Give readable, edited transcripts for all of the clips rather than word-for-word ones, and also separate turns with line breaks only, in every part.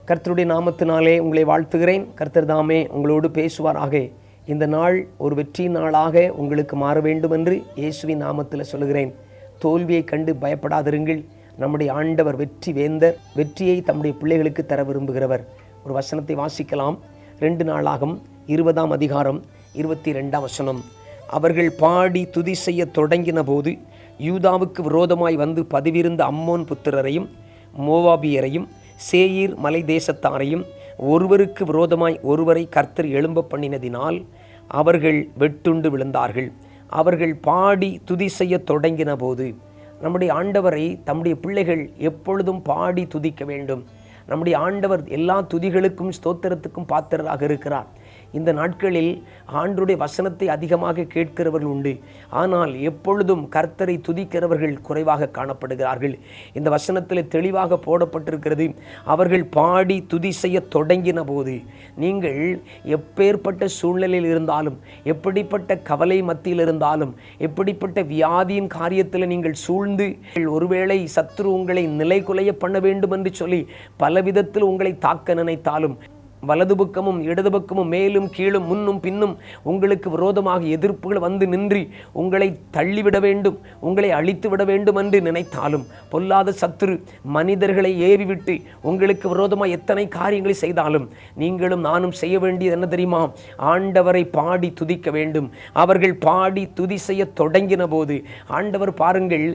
கர்த்தருடைய நாமத்தினாலே உங்களை வாழ்த்துகிறேன். கர்த்தர் தாமே உங்களோடு பேசுவாராக. இந்த நாள் ஒரு வெற்றி நாளாக உங்களுக்கு மாற வேண்டும் என்று இயேசுவின் நாமத்தில் சொல்கிறேன். தோல்வியை கண்டு பயப்படாதிருங்கள். நம்முடைய ஆண்டவர் வெற்றி வேந்தர். வெற்றியை தம்முடைய பிள்ளைகளுக்கு தர விரும்புகிறவர். ஒரு வசனத்தை வாசிக்கலாம். 2 நாளாகும் 20ஆம் அதிகாரம் 22ஆம் வசனம். அவர்கள் பாடி துதி செய்ய தொடங்கின போது யூதாவுக்கு விரோதமாய் வந்து பதிவிருந்த அம்மோன் புத்திரரையும் மோவாபியரையும் சேயீர் மலை தேசத்தாரையும் ஒருவருக்கு விரோதமாய் ஒருவரை கர்த்தர் எழும்ப பண்ணினதினால் அவர்கள் வெட்டுண்டு விழுந்தார்கள். அவர்கள் பாடி துதி செய்ய தொடங்கின போது, நம்முடைய ஆண்டவரை தம்முடைய பிள்ளைகள் எப்பொழுதும் பாடி துதிக்க வேண்டும். நம்முடைய ஆண்டவர் எல்லா துதிகளுக்கும் ஸ்தோத்திரத்துக்கும் பாத்திரராக இருக்கிறார். இந்த நாட்களில் ஆண்டவருடைய வசனத்தை அதிகமாக கேட்கிறவர்கள் உண்டு. ஆனால் எப்பொழுதும் கர்த்தரை துதிக்கிறவர்கள் குறைவாக காணப்படுகிறார்கள். இந்த வசனத்தில் தெளிவாக போடப்பட்டிருக்கிறது. அவர்கள் பாடி துதி செய்ய தொடங்கின போது, நீங்கள் எப்பேற்பட்ட சூழ்நிலையில் இருந்தாலும், எப்படிப்பட்ட கவலை மத்தியில் இருந்தாலும், எப்படிப்பட்ட வியாதியின் காரியத்தில் நீங்கள் சூழ்ந்து ஒருவேளை சத்துரு உங்களை நிலை குலைய பண்ண வேண்டும் என்று சொல்லி பலவிதத்தில் உங்களை தாக்க நினைத்தாலும், வலது பக்கமும் இடது பக்கமும் மேலும் கீழும் முன்னும் பின்னும் உங்களுக்கு விரோதமாக எதிர்ப்புகள் வந்து நின்று உங்களை தள்ளிவிட வேண்டும், உங்களை அழித்து விட வேண்டும் என்று நினைத்தாலும், பொல்லாத சத்துரு மனிதர்களை ஏவிவிட்டு உங்களுக்கு விரோதமாக எத்தனை காரியங்களை செய்தாலும், நீங்களும் நானும் செய்ய வேண்டியது என்ன தெரியுமா? ஆண்டவரை பாடி துதிக்க வேண்டும். அவர்கள் பாடி துதி செய்ய தொடங்கின போது, ஆண்டவர் பாருங்கள்,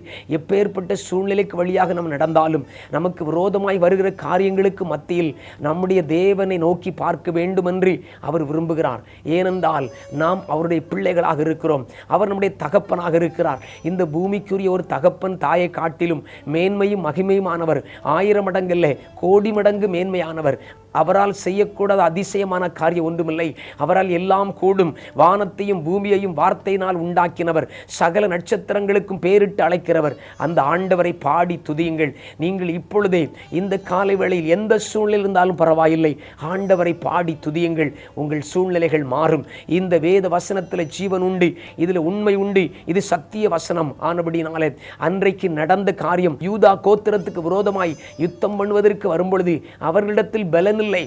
எப்பேற்பட்ட சூழ்நிலைக்கு வழியாக நாம் நடந்தாலும், நமக்கு விரோதமாய் வருகிற காரியங்களுக்கு மத்தியில் நம்முடைய தேவனை நோக்கி பார்க்க வேண்டும் என்று அவர் விரும்புகிறார். ஏனென்றால் நாம் அவருடைய பிள்ளைகளாக இருக்கிறோம். அவர் நம்முடைய தகப்பனாக இருக்கிறார். இந்த பூமிக்குரிய ஒரு தகப்பன் தாயை காட்டிலும் மேன்மையும் மகிமையுமானவர். 1000 மடங்கல்ல, கோடி மடங்கு மேன்மையானவர். அவரால் செய்யக்கூடாத அதிசயமான காரியம் ஒன்றுமில்லை. அவரால் எல்லாம் கூடும். வானத்தையும் பூமியையும் வார்த்தையினால் உண்டாக்கினவர். சகல நட்சத்திரங்களுக்கும் பேரிட்டு அழைக்கிறவர். அந்த ஆண்டவரை பாடி துதியுங்கள். நீங்கள் இப்பொழுதே இந்த காலை வேளையில் எந்த சூழ்நிலை இருந்தாலும் பரவாயில்லை, ஆண்டவரை பாடி துதியுங்கள். உங்கள் சூழ்நிலைகள் மாறும். இந்த வேத வசனத்தில் ஜீவன் உண்டு, இதில் உண்மை உண்டு. இது சத்திய வசனம் ஆனபடினாலே அன்றைக்கு நடந்த காரியம், யூதா கோத்திரத்துக்கு விரோதமாய் யுத்தம் பண்ணுவதற்கு வரும்பொழுது அவர்களிடத்தில் பலன் இல்லை.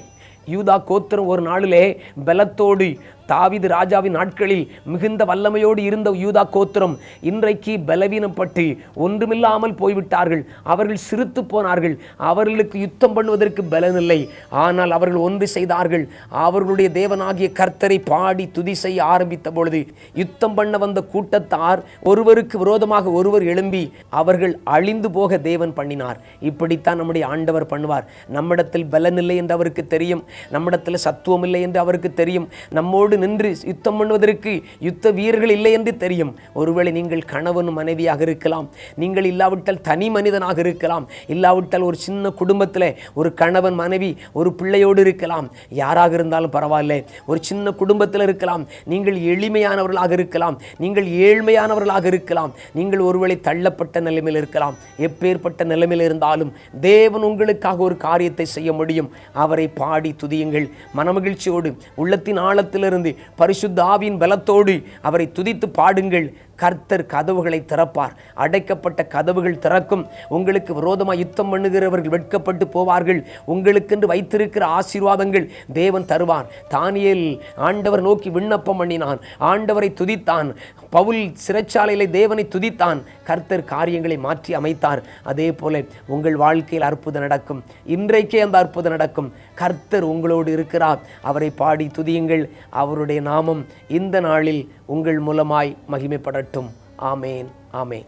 யூதா கோத்திரம் ஒரு நாளிலே பலத்தோடு, தாவீது ராஜாவின் நாட்களில் மிகுந்த வல்லமையோடு இருந்த யூதா கோத்திரம் இன்றைக்கு பலவீனப்பட்டு ஒன்றுமில்லாமல் போய்விட்டார்கள். அவர்கள் சிறுத்து போனார்கள். அவர்களுக்கு யுத்தம் பண்ணுவதற்கு பலன் இல்லை. ஆனால் அவர்கள் ஒன்று செய்தார்கள். அவர்களுடைய தேவனாகிய கர்த்தரை பாடி துதி செய்ய ஆரம்பித்த பொழுது யுத்தம் பண்ண வந்த கூட்டத்தார் ஒருவருக்கு விரோதமாக ஒருவர் எழும்பி அவர்கள் அழிந்து போக தேவன் பண்ணினார். இப்படித்தான் நம்முடைய ஆண்டவர் பண்ணுவார். நம்மிடத்தில் பலன் இல்லை என்று அவருக்கு தெரியும். நம்மிடத்தில் சத்துவம் இல்லை என்று அவருக்கு தெரியும். நம்மோடு நின்று யுத்தம் பண்ணுவதற்கு யுத்த வீரர்கள் இல்லை என்று தெரியும். ஒருவேளை நீங்கள் கணவன் மனைவியாக இருக்கலாம், நீங்கள் இல்லாவிட்டால் தனி மனிதனாக இருக்கலாம், இல்லாவிட்டால் ஒரு சின்ன குடும்பத்தில் ஒரு கணவன் மனைவி ஒரு பிள்ளையோடு இருக்கலாம். யாராக இருந்தாலும் பரவாயில்லை, ஒரு சின்ன குடும்பத்தில் இருக்கலாம். நீங்கள் எளிமையானவர்களாக இருக்கலாம், நீங்கள் ஏழ்மையானவர்களாக இருக்கலாம், நீங்கள் ஒருவேளை தள்ளப்பட்ட நிலைமையில் இருக்கலாம். எப்பேற்பட்ட நிலைமையில் இருந்தாலும் தேவன் உங்களுக்காக ஒரு காரியத்தை செய்ய முடியும். அவரை பாடி துதியுங்கள். மனமகிழ்ச்சியோடு உள்ளத்தின் ஆழத்திலிருந்து பரிசுத்த ஆவியின் பலத்தோடு அவரை துதித்து பாடுங்கள். கர்த்தர் கதவுகளை திறப்பார். அடைக்கப்பட்ட கதவுகள் திறக்கும். உங்களுக்கு விரோதமாக யுத்தம் பண்ணுகிறவர்கள் வெட்கப்பட்டு போவார்கள். உங்களுக்கென்று வைத்திருக்கிற ஆசீர்வாதங்கள் தேவன் தருவார். தானியேல் ஆண்டவர் நோக்கி விண்ணப்பம் பண்ணினான், ஆண்டவரை துதித்தான். பவுல் சிறைச்சாலையிலே தேவனை துதித்தான். கர்த்தர் காரியங்களை மாற்றி அமைத்தார். அதே போல உங்கள் வாழ்க்கையில் அற்புதம் நடக்கும். இன்றைக்கே அந்த அற்புதம் நடக்கும். கர்த்தர் உங்களோடு இருக்கிறார். அவரை பாடி துதியுங்கள். அவருடைய நாமம் இந்த நாளில் உங்கள் மூலமாய் மகிமைப்படட்டும். ஆமேன், ஆமேன்.